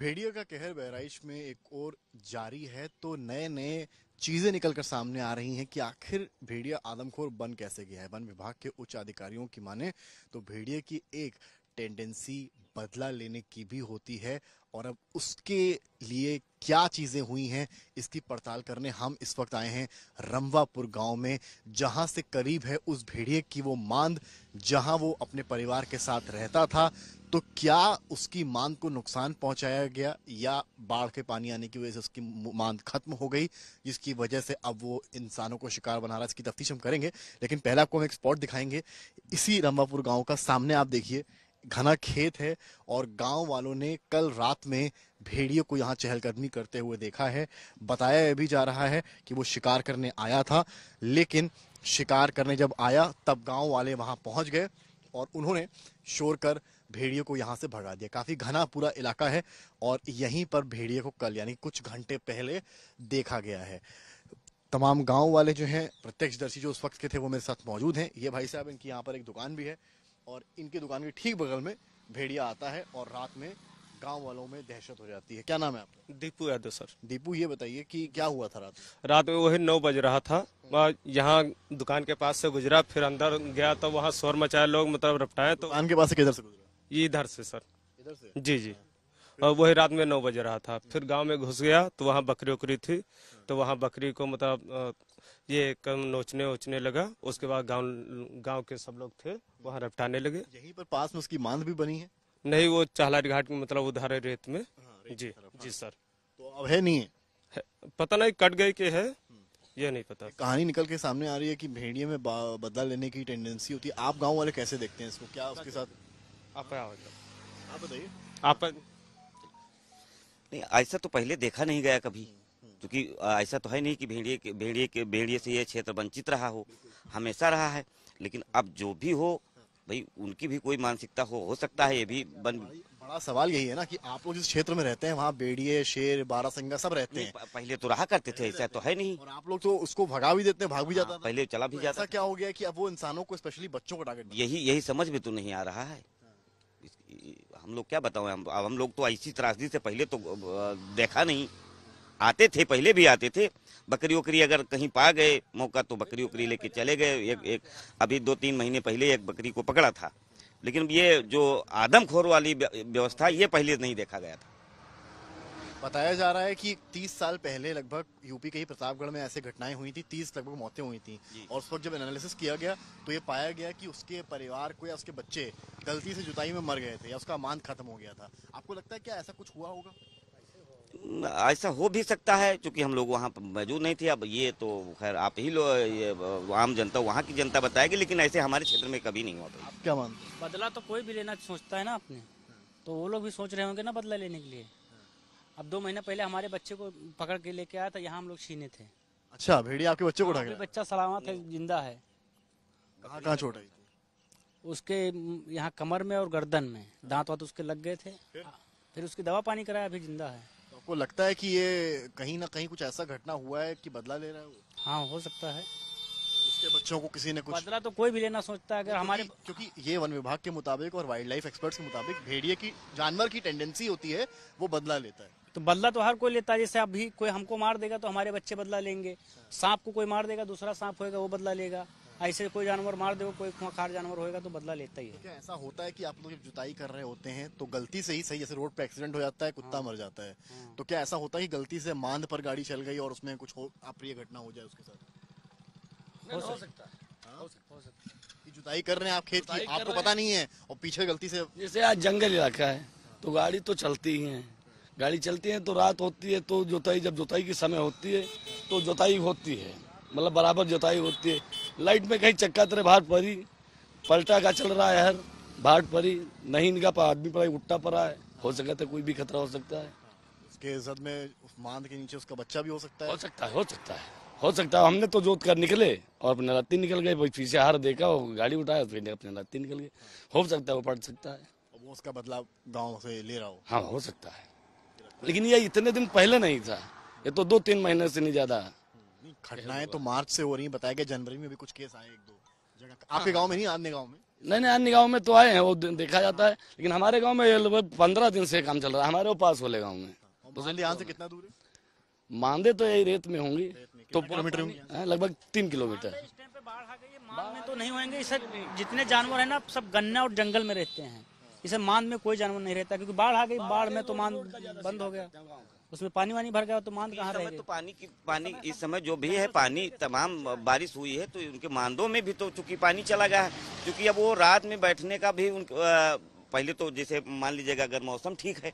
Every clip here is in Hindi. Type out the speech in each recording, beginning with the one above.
भेड़िया का कहर बहराइच में एक और जारी है, तो नए नए चीजें निकलकर सामने आ रही हैं कि आखिर भेड़िया आदमखोर बन कैसे गया है। वन विभाग के उच्च अधिकारियों की माने तो भेड़िया की एक टेंडेंसी बदला लेने की भी होती है, और अब उसके लिए क्या चीजें हुई हैं इसकी पड़ताल करने हम इस वक्त आए हैं रमवापुर गांव में, जहां से करीब है उस भेड़िए की वो मांद जहां वो अपने परिवार के साथ रहता था। तो क्या उसकी मांद को नुकसान पहुंचाया गया या बाढ़ के पानी आने की वजह से उसकी मांद खत्म हो गई, जिसकी वजह से अब वो इंसानों को शिकार बना रहा है, इसकी तफ्तीश हम करेंगे। लेकिन पहले आपको हम एक स्पॉट दिखाएंगे इसी रमवापुर गांव का। सामने आप देखिए घना खेत है और गांव वालों ने कल रात में भेड़ियों को यहाँ चहलकदमी करते हुए देखा है। बताया यह भी जा रहा है कि वो शिकार करने आया था, लेकिन शिकार करने जब आया तब गांव वाले वहां पहुंच गए और उन्होंने शोर कर भेड़ियों को यहाँ से भगा दिया। काफी घना पूरा इलाका है और यहीं पर भेड़िए को कल यानी कुछ घंटे पहले देखा गया है। तमाम गांव वाले जो हैं, प्रत्यक्षदर्शी जो उस वक्त के थे, वो मेरे साथ मौजूद हैं। ये भाई साहब, इनकी यहाँ पर एक दुकान भी है और इनकी दुकान के ठीक बगल में भेड़िया आता है और रात में गांव वालों में दहशत हो जाती है। क्या नाम है आपका? दीपू यादव सर। दीपू, ये बताइए कि क्या हुआ था रात में वही 9 बज रहा था, यहाँ दुकान के पास से गुजरा, फिर अंदर गया तो वहाँ शोर मचाया, लोग मतलब रपटाए। तो दुकान के पास से किधर से गुजरा? इधर से सर। इधर से? जी। और वही रात में 9 बज रहा था, फिर गांव में घुस गया तो वहाँ बकरी उकरी थी, तो वहाँ बकरी को मतलब ये कम नोचने ओचने लगा। उसके बाद गांव के सब लोग थे वहाँ रपटाने लगे। यहीं पर पास में उसकी मांद भी बनी है? नहीं, वो चाहलारी घाट में मतलब उधर है रेत में। जी सर। तो अब है नहीं है? पता नहीं कट गई कि है, ये नहीं पता। कहानी निकल के सामने आ रही है कि भेड़िए में बदला लेने की टेंडेंसी होती है। आप गांव वाले कैसे देखते हैं इसको? क्या उसके साथ आप बताइए। आप नहीं, ऐसा तो पहले देखा नहीं गया कभी, क्योंकि ऐसा तो है नहीं कि भेड़िए से ये क्षेत्र वंचित रहा हो, हमेशा रहा है। लेकिन अब जो भी हो भाई, उनकी भी कोई मानसिकता हो सकता है। ये भी बड़ा सवाल यही है ना कि आप लोग जिस क्षेत्र में रहते हैं वहाँ भेड़िए, शेर, बारहसिंगा सब रहते हैं। पहले तो रहा करते थे, ऐसा तो है नहीं। और आप लोग तो उसको भगा भी देते हैं, भाग भी जाता है। पहले चला भी जाता। ऐसा क्या हो गया कि अब वो इंसानों को, स्पेशली बच्चों को टारगेट? यही समझ में तो नहीं आ रहा है। हम लोग क्या बताओ, हम लोग तो ऐसी त्रासदी से पहले तो देखा नहीं। आते थे, पहले भी आते थे। बकरी उकरी अगर कहीं पा गए मौका तो बकरी उकरी लेके चले गए। एक अभी 2-3 महीने पहले एक बकरी को पकड़ा था, लेकिन ये जो आदमखोर वाली व्यवस्था ये पहले नहीं देखा गया था। बताया जा रहा है कि 30 साल पहले लगभग यूपी के ही प्रतापगढ़ में ऐसे घटनाएं हुई थी। 30 लगभग मौतें हुई थी और उस वक्त जब एनालिसिस किया गया तो ये पाया गया कि उसके परिवार को या उसके बच्चे गलती से जुताई में मर गए थे या उसका मांद खत्म हो गया था। आपको लगता है क्या ऐसा कुछ हुआ होगा? ऐसा हो भी सकता है, क्योंकि हम लोग वहाँ पर मौजूद नहीं थे। अब ये तो खैर आप ही लोग, आम जनता, वहाँ की जनता बताएगी, लेकिन ऐसे हमारे क्षेत्र में कभी नहीं हुआ। आप क्या मानते हैं? बदला तो कोई भी लेना सोचता है ना अपने, तो वो लोग भी सोच रहे होंगे ना बदला लेने के लिए। अब 2 महीने पहले हमारे बच्चे को पकड़ के लेके आया था, यहाँ हम लोग छीने थे। अच्छा, भेड़िया आपके बच्चे को उठा गया? बच्चा सलामत है, जिंदा है। कहाँ चोट आई? उसके यहाँ कमर में और गर्दन में दांत वात उसके लग गए थे। फिर उसकी दवा पानी कराया, अभी जिंदा है। तो आपको लगता है कि ये कहीं ना कहीं कुछ ऐसा घटना हुआ है कि बदला ले रहा है वो? हाँ, हो सकता है। उसके बच्चों को किसी ने कुछ बदला तो कोई भी लेना सोचता है। अगर हमारे, क्योंकि ये वन विभाग के मुताबिक और वाइल्ड लाइफ एक्सपर्ट्स के मुताबिक भेड़िए की, जानवर की टेंडेंसी होती है वो बदला लेता है। तो बदला तो हर कोई लेता है। जैसे अभी कोई हमको मार देगा तो हमारे बच्चे बदला लेंगे। सांप को कोई मार देगा, दूसरा सांप होएगा वो बदला लेगा। ऐसे कोई जानवर मार देगा, कोई खुंखार जानवर होएगा तो बदला लेता ही है। क्या ऐसा होता है कि आप लोग जब जुताई कर रहे होते हैं तो गलती से ही, सही जैसे रोड पे एक्सीडेंट हो जाता है, कुत्ता मर जाता है, तो क्या ऐसा होता है कि गलती से मांद पर गाड़ी चल गई और उसमें कुछ अप्रिय घटना हो जाए उसके साथ? हो सकता है। कि जुताई कर रहे हैं आप खेत की, आपको पता नहीं है और पीछे गलती से, जैसे आज जंगल इलाका है तो गाड़ी तो चलती ही है। गाड़ी चलती है तो रात होती है तो जुताई, जब जुताई की समय होती है तो जुताई होती है, मतलब बराबर जुताई होती है। लाइट में कहीं चक्का तरह भाट पड़ी, पलटा का चल रहा है, हर भाट पड़ी नहीं, इनका आदमी पड़ा, उल्टा पड़ा है, हो सकता है कोई भी खतरा हो सकता है। उसके जद में उस मांद के नीचे उसका बच्चा भी हो सकता है। हो सकता है। हमने तो जोत कर निकले और अपने रात्रि निकल गए, पीछे हार देखा और गाड़ी उठाया फिर अपने रात्रि निकल गए। हो सकता है वो पड़ सकता है, वो उसका बदलाव गाँव से ले रहा हो। हाँ हो सकता है, लेकिन ये इतने दिन पहले नहीं था, ये तो 2-3 महीने से नहीं ज्यादा। घटनाएं तो मार्च से हो रही हैं, बताया गया जनवरी में भी कुछ केस आए 1-2 जगह। आपके गांव में नहीं, आने गांव में? नहीं नहीं, अन्य गाँव में तो आए हैं, वो देखा जाता है, लेकिन हमारे गाँव में ये लगभग 15 दिन से काम चल रहा है, हमारे वो पास वाले गाँव में। तो मांदे यहाँ से कितना दूर है? मांदे तो यही रेत में होंगी, तो किलोमीटर होंगी? लगभग 3 किलोमीटर। इस टाइम पे बाढ़ आ गई है, मांद में तो नहीं होंगे। इसे जितने जानवर है ना सब गन्ना और जंगल में रहते हैं, इसे मांद में कोई जानवर नहीं रहता, क्योंकि बाढ़ आ गई, बाढ़ में तो मांद बंद हो गया, उसमें पानी वानी भर गया तो मांद कहाँ रहेगी। तो पानी इस समय जो भी है, पानी तमाम बारिश हुई है तो उनके मांदों में भी तो चूंकि पानी चला गया है, क्योंकि अब वो रात में बैठने का भी पहले तो जैसे मान लीजिएगा अगर मौसम ठीक है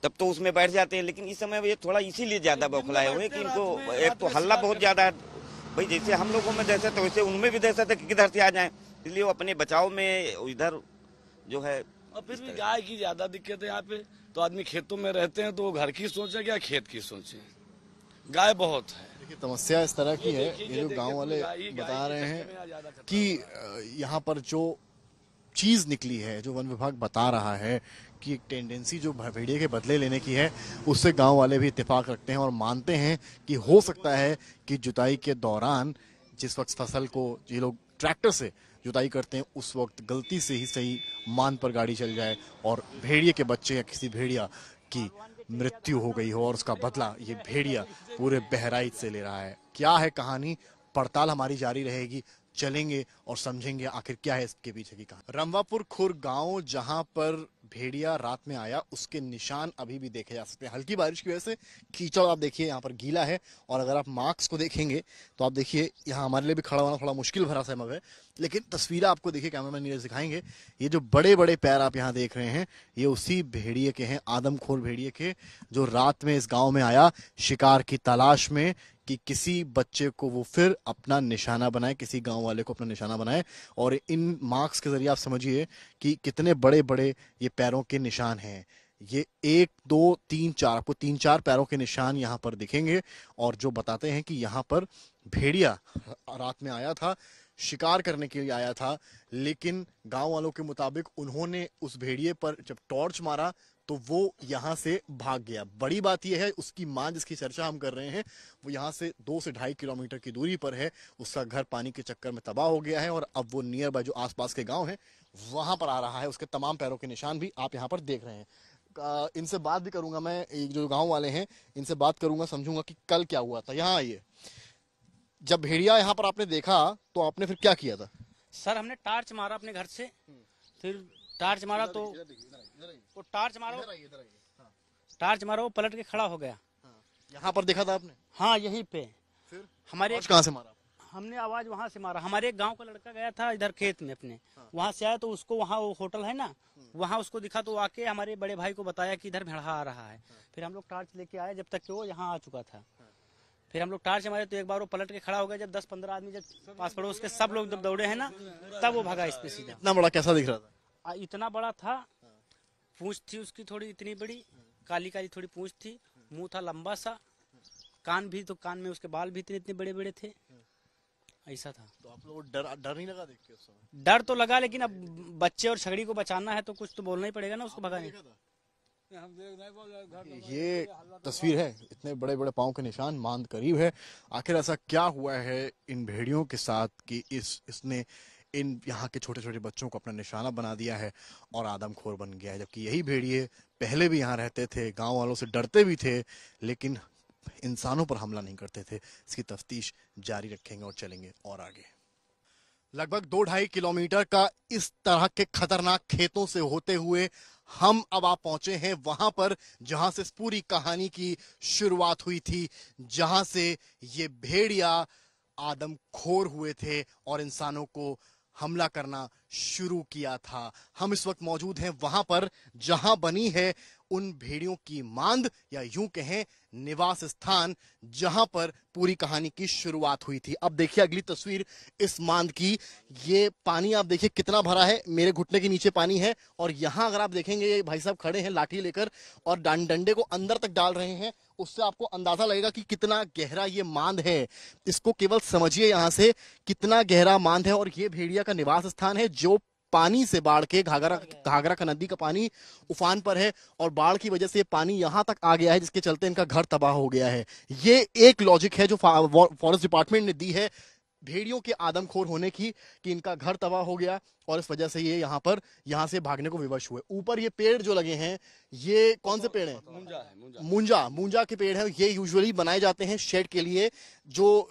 तब तो उसमें बैठ जाते हैं, लेकिन इस समय ये थोड़ा इसीलिए ज्यादा बौखलाए हुए कि इनको एक तो हल्ला बहुत ज्यादा है भाई, जैसे हम लोगों में दहशत है वैसे उनमें भी दहशत है कि किधर से आ जाए, इसलिए वो अपने बचाव में इधर जो है। और फिर भी गाय की ज्यादा दिक्कत है यहाँ पे, तो आदमी खेतों में रहते हैं तो वो घर की सोचे क्या खेत की सोचे, गाय बहुत है। देखिए समस्या इस तरह की है, ये जो गांव वाले बता रहे हैं कि यहाँ पर जो चीज निकली है, जो वन विभाग बता रहा है कि एक टेंडेंसी जो भेड़िए के बदले लेने की है, उससे गांव वाले भी इत्तेफाक रखते हैं और मानते हैं कि हो सकता है कि जुताई के दौरान जिस वक्त फसल को ये लोग ट्रैक्टर से जुताई करते हैं उस वक्त गलती से ही सही मान पर गाड़ी चल जाए और भेड़िए के बच्चे या किसी भेड़िया की मृत्यु हो गई हो और उसका बदला ये भेड़िया पूरे बहराइच से ले रहा है। क्या है कहानी, पड़ताल हमारी जारी रहेगी, चलेंगे और समझेंगे आखिर क्या है इसके पीछे की कहानी। रमवापुर खुर गांव जहां पर भेड़िया रात में आया, उसके निशान अभी भी देखे जा सकते हैं। हल्की बारिश की वजह से कीचड़ आप देखिए यहाँ पर गीला है, और अगर आप मार्क्स को देखेंगे तो आप देखिए यहाँ हमारे लिए भी खड़ा होना थोड़ा मुश्किल भरा समय है, लेकिन तस्वीरें आपको देखिए कैमरामैन नीरज दिखाएंगे। ये जो बड़े बड़े पैर आप यहाँ देख रहे हैं ये उसी भेड़िए के हैं, आदमखोर भेड़िए के, जो रात में इस गाँव में आया शिकार की तलाश में कि किसी बच्चे को वो फिर अपना निशाना बनाए, किसी गांव वाले को अपना निशाना बनाए। और इन मार्क्स के जरिए आप समझिए कि कितने बड़े बड़े ये पैरों के निशान हैं। ये 1 2 3 4 आपको 3-4 पैरों के निशान यहाँ पर दिखेंगे, और जो बताते हैं कि यहाँ पर भेड़िया रात में आया था, शिकार करने के लिए आया था, लेकिन गांव वालों के मुताबिक उन्होंने उस भेड़िए पर जब टॉर्च मारा तो वो यहाँ से भाग गया। बड़ी बात यह है उसकी मां जिसकी चर्चा हम कर रहे हैं वो यहाँ से 2 से 2.5 किलोमीटर की दूरी पर है। उसका घर पानी के चक्कर में तबाह हो गया है और अब वो नियर बाय जो आसपास के गांव हैं वहां पर आ रहा है। उसके तमाम पैरों के निशान भी आप यहाँ पर देख रहे हैं। इनसे बात भी करूंगा मैं, एक जो गाँव वाले हैं इनसे बात करूंगा, समझूंगा कि कल क्या हुआ था। यहाँ आइए, जब भेड़िया यहाँ पर आपने देखा तो आपने फिर क्या किया था? सर हमने टार्च मारा अपने घर से, फिर टार्च मारा तो वो टार्च मारा वो पलट के खड़ा हो गया। यहाँ पर देखा था आपने? हाँ यहीं पे। फिर हमारे कहाँ से मारा? हमने आवाज वहां से मारा। हमारे एक गांव का लड़का गया था इधर खेत में अपने, वहां से आया तो उसको वहाँ वो होटल है ना, वहाँ उसको दिखा तो आके हमारे बड़े भाई को बताया कि इधर भेड़ा आ रहा है। फिर हम लोग टार्च लेके आए, जब तक कि वो यहाँ आ चुका था। फिर हम लोग टार्च मारे तो एक बार वो पलट के खड़ा हो गया। जब 10-15 आदमी जब पास पड़ोस के सब लोग जब दौड़े हैं ना, तब वो भागा इस पे सीधा। इतना बड़ा कैसा दिख रहा था? इतना बड़ा था, पूंछ थी उसकी थोड़ी इतनी बड़ी, काली काली थोड़ी पूंछ थी, मुंह था लंबा सा, कान भी, तो कान में उसके बाल भी इतने इतने बड़े बड़े थे, ऐसा था। तो आप लोगों को डर नहीं लगा देख के उस समय? डर तो लगा, लेकिन अब बच्चे और छगड़ी को बचाना है तो कुछ तो बोलना ही पड़ेगा ना उसको भगाने। ये तस्वीर है, इतने बड़े बड़े पांव के निशान, मांद करीब है। आखिर ऐसा क्या हुआ है इन भेड़ियों के साथ कि इसने इन यहाँ के छोटे छोटे बच्चों को अपना निशाना बना दिया है और आदमखोर बन गया है। जबकि यही भेड़िए पहले भी यहाँ रहते थे, गांव वालों से डरते भी थे, लेकिन इंसानों पर हमला नहीं करते थे। इसकी तफ्तीश जारी रखेंगे और चलेंगे और आगे। लगभग 2-2.5 किलोमीटर का इस तरह के खतरनाक खेतों से होते हुए हम अब आप पहुंचे हैं वहां पर जहां से इस पूरी कहानी की शुरुआत हुई थी, जहां से ये भेड़िया आदमखोर हुए थे और इंसानों को हमला करना शुरू किया था। हम इस वक्त मौजूद हैं वहां पर जहां बनी है उन भेड़ियों की मांद, या यूं कहें निवास स्थान, जहां पर पूरी कहानी की शुरुआत हुई थी। अब देखिए अगली तस्वीर इस मांद की। ये पानी आप देखिए कितना भरा है, मेरे घुटने के नीचे पानी है, और यहां अगर आप देखेंगे ये भाई साहब खड़े हैं लाठी लेकर और डंडे को अंदर तक डाल रहे हैं। उससे आपको अंदाजा लगेगा कि कितना गहरा ये मांद है। इसको केवल समझिए यहां से कितना गहरा मांद है, और ये भेड़िया का निवास स्थान है जो पानी से बाढ़ के घाघरा का नदी का पानी उफान पर है, और बाढ़ की वजह से पानी यहां तक आ गया है जिसके चलते इनका घर तबाह हो गया है। ये एक लॉजिक है जो फॉरेस्ट डिपार्टमेंट ने दी है भेड़ियों के आदमखोर होने की कि इनका घर तबाह हो गया और इस वजह से ये यहाँ से भागने को विवश हुए। ऊपर ये पेड़ जो लगे हैं, ये कौन से पेड़ हैं? मूंजा के पेड़ हैं। ये यूजुअली बनाए जाते हैं शेड के लिए, जो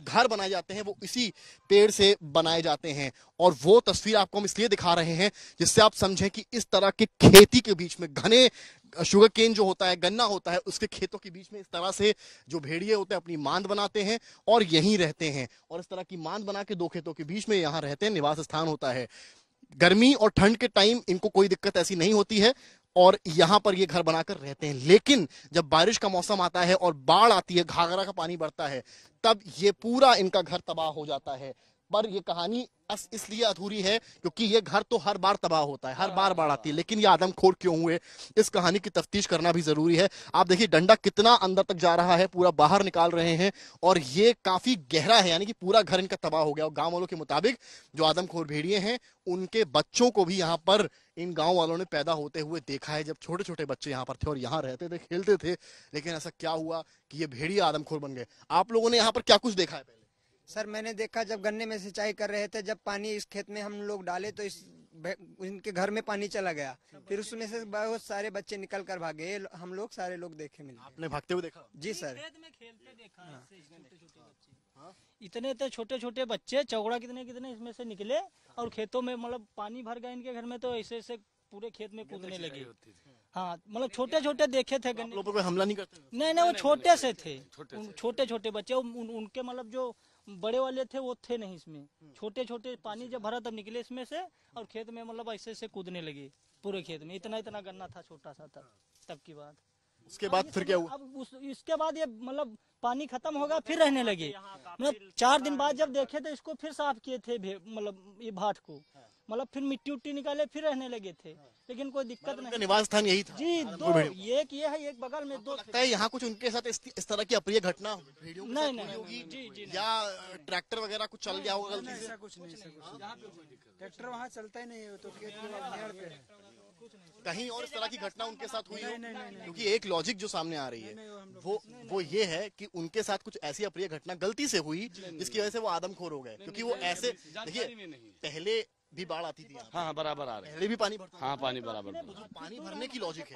घर बनाए जाते हैं वो इसी पेड़ से बनाए जाते हैं। और वो तस्वीर आपको हम इसलिए दिखा रहे हैं जिससे आप समझें कि इस तरह के खेती के बीच में, घने शुगर केन जो होता है, गन्ना होता है, उसके खेतों के बीच में इस तरह से जो भेड़िए होते हैं अपनी मांद बनाते हैं और यहीं रहते हैं। और इस तरह की मांद बना के दो खेतों के बीच में यहाँ रहते हैं, निवास स्थान होता है। गर्मी और ठंड के टाइम इनको कोई दिक्कत ऐसी नहीं होती है और यहाँ पर ये घर बनाकर रहते हैं। लेकिन जब बारिश का मौसम आता है और बाढ़ आती है, घाघरा का पानी बढ़ता है, तब ये पूरा इनका घर तबाह हो जाता है। पर ये कहानी इसलिए अधूरी है क्योंकि ये घर तो हर बार तबाह होता है, हर बार बाढ़ आती है, लेकिन ये आदमखोर क्यों हुए, इस कहानी की तफ्तीश करना भी जरूरी है। आप देखिए डंडा कितना अंदर तक जा रहा है, पूरा बाहर निकाल रहे हैं और ये काफी गहरा है, यानी कि पूरा घर इनका तबाह हो गया। और गांव वालों के मुताबिक जो आदमखोर भेड़िए हैं उनके बच्चों को भी यहाँ पर इन गांव वालों ने पैदा होते हुए देखा है। जब छोटे छोटे बच्चे यहाँ पर थे और यहाँ रहते थे, खेलते थे, लेकिन ऐसा क्या हुआ कि ये भेड़िए आदमखोर बन गए। आप लोगों ने यहाँ पर क्या कुछ देखा है? सर मैंने देखा जब गन्ने में सिंचाई कर रहे थे, जब पानी इस खेत में हम लोग डाले तो इनके घर में पानी चला गया, फिर उसमें से बहुत सारे बच्चे निकल कर भागे, हम लोग सारे लोग देखे मिले। आपने भागते हुए देखा? जी सर। खेत में खेलते देखा है छोटे छोटे बच्चे, इतने तो छोटे छोटे बच्चे चौड़ा कितने कितने इसमें से निकले और खेतों में मतलब पानी भर गया इनके घर में, तो ऐसे ऐसे पूरे खेत में कूदने लगे। हाँ मतलब छोटे छोटे देखे थे गन्ने। लोगों पर हमला नहीं करते? नहीं वो छोटे से थे, छोटे छोटे बच्चे। उनके मतलब जो बड़े वाले थे वो थे नहीं इसमें, छोटे छोटे पानी जब भरा तब निकले इसमें से और खेत में मतलब ऐसे ऐसे कूदने लगे पूरे खेत में। इतना इतना गन्ना था छोटा सा तब की बात। उसके बाद फिर क्या हुआ? अब इसके बाद ये मतलब पानी खत्म होगा फिर रहने लगे। मतलब 4 दिन बाद जब देखे तो इसको फिर साफ किए थे, मतलब ये भाट को, मतलब फिर मिट्टी उट्टी निकाले फिर रहने लगे थे, लेकिन कोई दिक्कत नहीं। निवास स्थान यही था जी। दो एक ये है, एक बगल में दो। लगता है यहाँ कुछ उनके साथ इस तरह की अप्रिय घटना नहीं जी या ट्रैक्टर वगैरह कुछ चल गया होगा गलती से? कुछ नहीं ट्रैक्टर वहाँ चलता ही नहीं है, तो कहीं और इस तरह की घटना उनके साथ हुई हो? क्योंकि एक लॉजिक जो सामने आ रही है वो ये है कि उनके साथ कुछ ऐसी अप्रिय घटना गलती से हुई जिसकी वजह से वो आदमखोर हो गए। क्योंकि वो ऐसे, देखिए पहले भी बाढ़ आती थी, हाँ बराबर आ रहे, पहले भी पानी भरता, हाँ पानी बराबर। तो पानी भरने की लॉजिक है,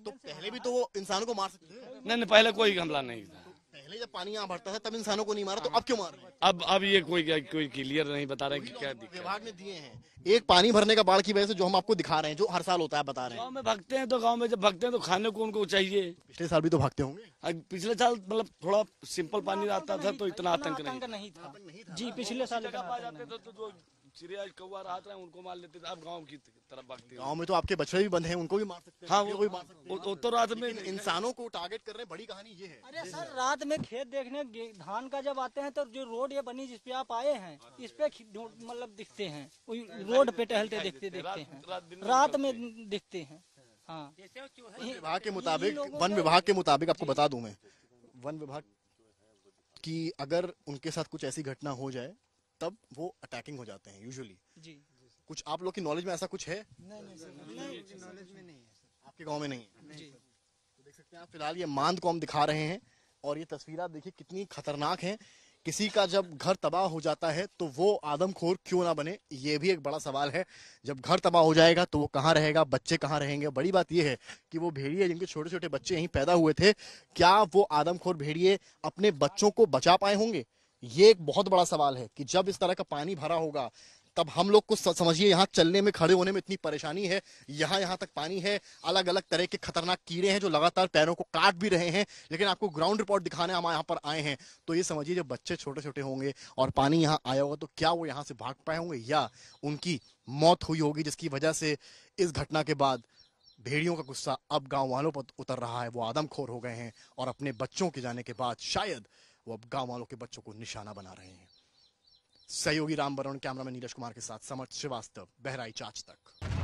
तो पहले भी तो वो इंसानों को मार सकते थे। नहीं पहले कोई हमला नहीं था। पहले जब पानी यहाँ भरता था तब इंसानों को नहीं मारा, तो अब क्यों मार रहे हैं? अब ये कोई क्लियर नहीं बता रहे कि क्या दिक्कत। विभाग ने दिए हैं एक पानी भरने का बाढ़ की वजह से, जो हम आपको दिखा रहे हैं, जो हर साल होता है, बता रहे हैं। गाँव में भागते हैं तो गाँव में जब भागते हैं तो खाने को उनको चाहिए। पिछले साल भी तो भागते होंगे? पिछले साल मतलब थोड़ा सिंपल पानी आता था तो इतना आतंक नहीं था जी। पिछले साल जाते थे तो जो चिड़िया कौवा रात रहे उनको मार लेते थे। अब गांव की तरफ भागते हैं। गांव में तो आपके बछड़े भी बंद हैं, उनको भी मार सकते हैं। हाँ वो भी मार सकते हैं। वो तो रात में इंसानों को टारगेट कर रहे हैं। बड़ी कहानी ये है। अरे सर रात में खेत देखने धान का जब आते हैं तो जो रोड ये बनी जिसपे आप आए हैं, इस पे मतलब दिखते हैं, रोड पे टहलते देखते हैं, रात में दिखते हैं। हाँ विभाग के मुताबिक, वन विभाग के मुताबिक आपको बता दूं मैं, वन विभाग की अगर उनके साथ कुछ ऐसी घटना हो जाए तब वो अटैकिंग हो जाते हैं यूजुअली जी। कुछ आप लोग की नॉलेज में ऐसा कुछ है? नहीं नॉलेज में नहीं है, आपके गांव में नहीं है जी। तो देख सकते हैं आप, फिलहाल ये मांद को हम दिखा रहे हैं और ये तस्वीर आप देखिए कितनी खतरनाक है। किसी का जब घर तबाह हो जाता है तो वो आदमखोर क्यों ना बने, ये भी एक बड़ा सवाल है। जब घर तबाह हो जाएगा तो वो कहाँ रहेगा, बच्चे कहाँ रहेंगे? बड़ी बात ये है कि वो भेड़िए जिनके छोटे छोटे बच्चे यहीं पैदा हुए थे, क्या वो आदमखोर भेड़िए अपने बच्चों को बचा पाए होंगे? ये एक बहुत बड़ा सवाल है कि जब इस तरह का पानी भरा होगा तब हम लोग को समझिए यहाँ चलने में, खड़े होने में इतनी परेशानी है। यहाँ तक पानी है, अलग अलग तरह के खतरनाक कीड़े हैं जो लगातार पैरों को काट भी रहे हैं। लेकिन आपको ग्राउंड रिपोर्ट दिखाने हम यहाँ पर आए हैं, तो ये समझिए जब बच्चे छोटे छोटे होंगे और पानी यहाँ आया होगा तो क्या वो यहाँ से भाग पाए होंगे या उनकी मौत हुई होगी, जिसकी वजह से इस घटना के बाद भेड़ियों का गुस्सा अब गाँव वालों पर उतर रहा है। वो आदमखोर हो गए हैं और अपने बच्चों के जाने के बाद शायद वो अब गाँव वालों के बच्चों को निशाना बना रहे हैं। सहयोगी राम बरौन, कैमरामैन नीरज कुमार के साथ समर्थ श्रीवास्तव, बहराइच आज तक।